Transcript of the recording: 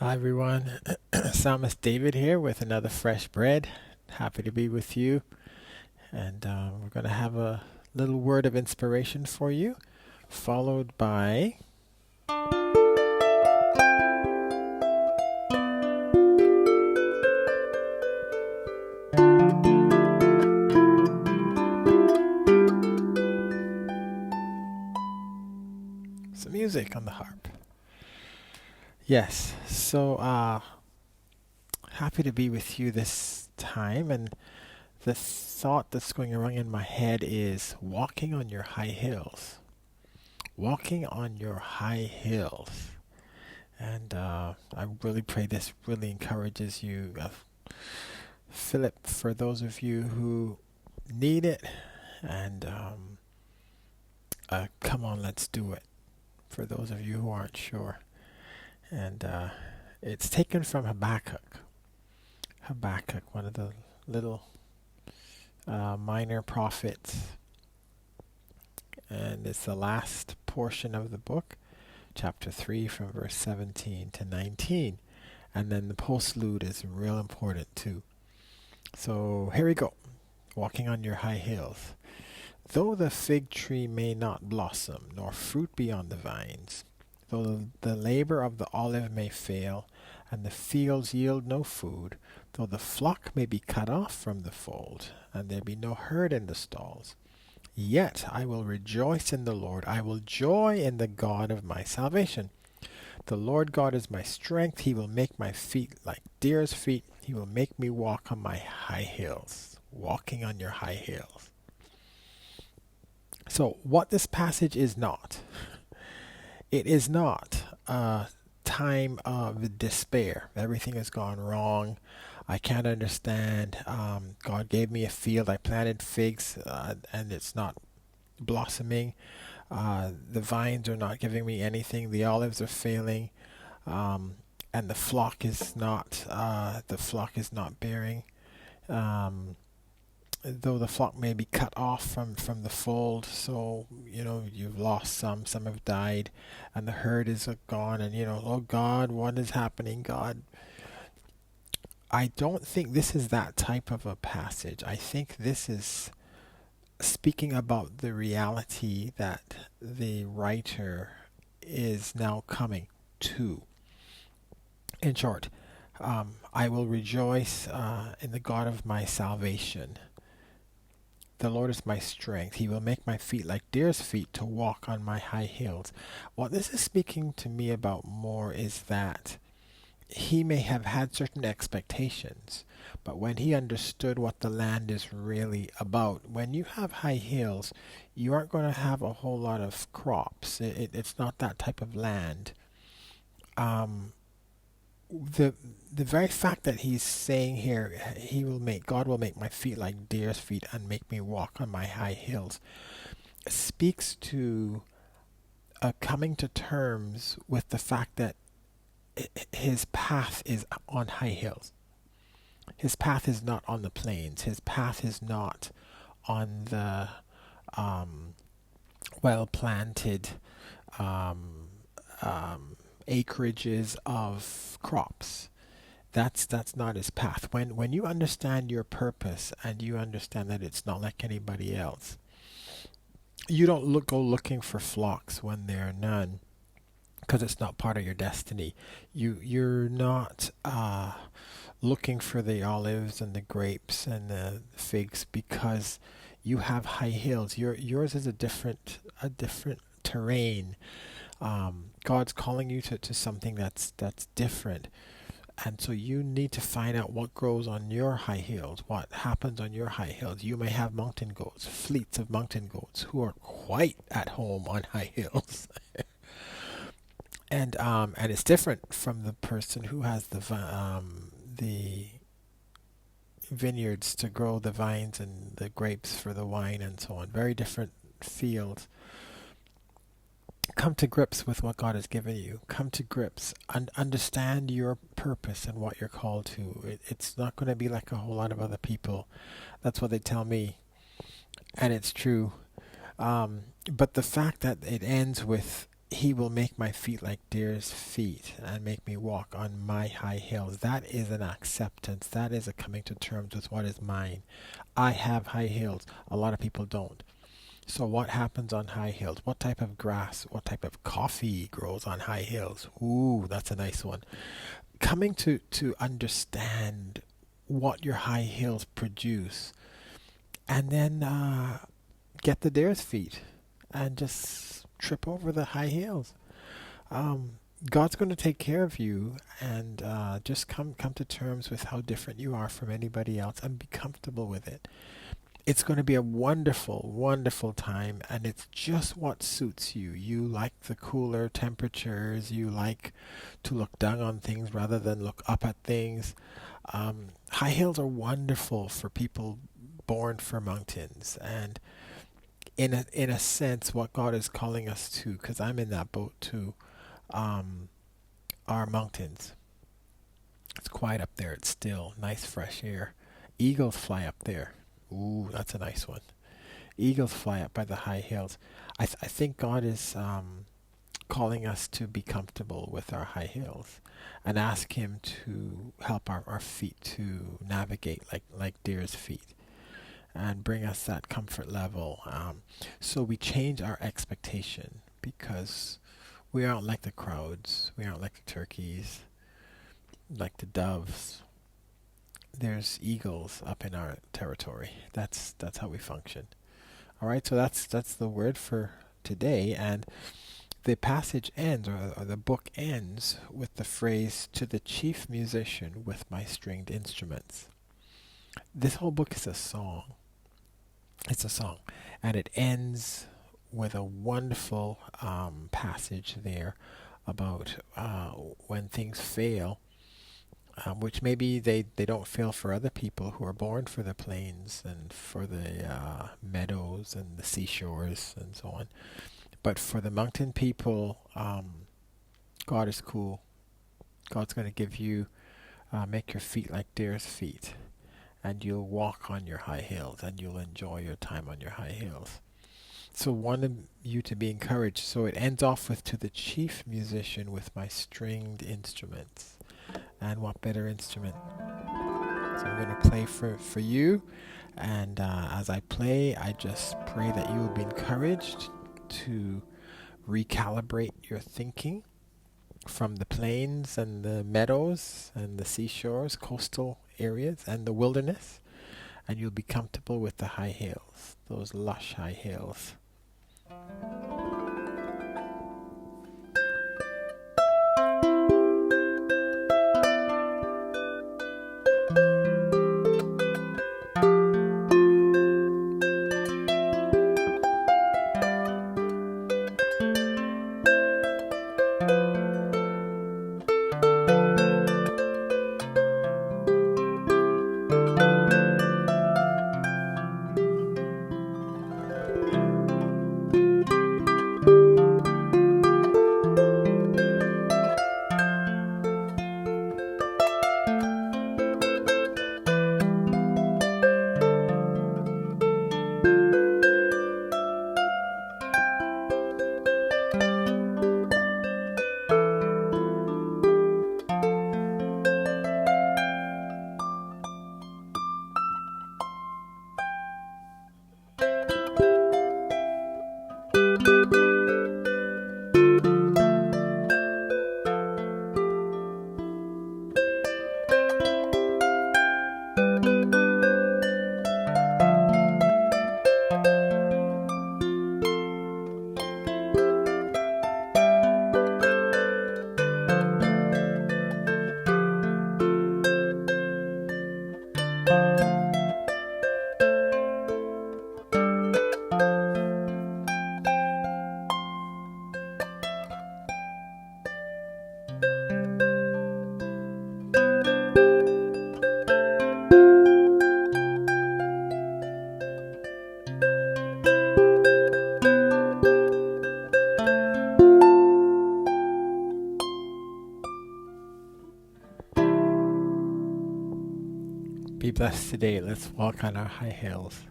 Hi everyone, Psalmist David here with another fresh bread. Happy to be with you, and we're going to have a little word of inspiration for you, followed by some music on the harp. Yes, so happy to be with you this time, and the thought that's going around in my head is walking on your high hills. Walking on your high hills. And I really pray this really encourages you. Philip, for those of you who need it, and come on, let's do it. For those of you who aren't sure. And it's taken from Habakkuk. Habakkuk, one of the little minor prophets. And it's the last portion of the book, chapter 3, from verse 17 to 19. And then the postlude is real important too. So here we go. Walking on your high hills. Though the fig tree may not blossom, nor fruit be on the vines, though the labor of the olive may fail, and the fields yield no food, though the flock may be cut off from the fold, and there be no herd in the stalls, yet I will rejoice in the Lord. I will joy in the God of my salvation. The Lord God is my strength. He will make my feet like deer's feet. He will make me walk on my high hills. Walking on your high hills. So, what this passage is not, it is not a time of despair. Everything has gone wrong. I can't understand. God gave me a field. I planted figs, and it's not blossoming. The vines are not giving me anything. The olives are failing, and the flock is not bearing. Though the flock may be cut off from the fold, so you've lost some have died, and the herd is gone, and oh God, what is happening, God? I don't think this is that type of a passage. I think this is speaking about the reality that the writer is now coming to. In short, I will rejoice in the God of my salvation. The Lord is my strength. He will make my feet like deer's feet to walk on my high hills. What this is speaking to me about more is that he may have had certain expectations, but when he understood what the land is really about, when you have high hills, you aren't going to have a whole lot of crops. It's not that type of land. Um, the very fact that he's saying here, God will make my feet like deer's feet and make me walk on my high hills, speaks to coming to terms with the fact that his path is on high hills. His path is not on the plains. His path is not on the um, well planted um, acreages of crops. That's not his path. When you understand your purpose and you understand that it's not like anybody else, you don't go looking for flocks when there are none, because it's not part of your destiny. You're not looking for the olives and the grapes and the figs because you have high hills. Yours is a different terrain. God's calling you to something that's different. And so you need to find out what grows on your high hills, what happens on your high hills. You may have mountain goats, fleets of mountain goats who are quite at home on high hills. And it's different from the person who has the vineyards to grow the vines and the grapes for the wine and so on. Very different fields. Come to grips with what God has given you. Come to grips and understand your purpose and what you're called to. It's not going to be like a whole lot of other people. That's what they tell me, and it's true. But the fact that it ends with He will make my feet like deer's feet and make me walk on my high hills. That is an acceptance. That is a coming to terms with what is mine. I have high hills. A lot of people don't. So what happens on high hills? What type of grass, what type of coffee grows on high hills? Ooh, that's a nice one. Coming to understand what your high hills produce, and then get the deer's feet and just trip over the high hills. Um, God's going to take care of you, and just come to terms with how different you are from anybody else and be comfortable with it. It's going to be a wonderful, wonderful time, and it's just what suits you. You like the cooler temperatures, you like to look down on things rather than look up at things. High hills are wonderful for people born for mountains, and in a sense, what God is calling us to, because I'm in that boat too, um, are mountains. It's quiet up there. It's still nice, fresh air. Eagles fly up there. Ooh, that's a nice one. Eagles fly up by the high hills. I think God is calling us to be comfortable with our high hills and ask Him to help our feet to navigate like deer's feet and bring us that comfort level. So we change our expectation because we aren't like the crowds, we aren't like the turkeys, like the doves. There's eagles up in our territory. That's how we function. All right, so that's the word for today, and the passage ends, or the book ends, with the phrase, "To the chief musician with my stringed instruments." This whole book is a song. It's a song, and it ends with a wonderful passage there about when things fail, which maybe they don't fail for other people who are born for the plains and for the meadows and the seashores and so on. But for the mountain people, God is cool. God's going to give you, make your feet like deer's feet, and you'll walk on your high hills, and you'll enjoy your time on your high hills. So wanted you to be encouraged. So it ends off with, "To the chief musician with my stringed instruments." And what better instrument? So I'm going to play for you. And as I play, I just pray that you will be encouraged to recalibrate your thinking from the plains and the meadows and the seashores, coastal areas, and the wilderness. And you'll be comfortable with the high hills, those lush high hills. Be blessed today. Let's walk on our high hills.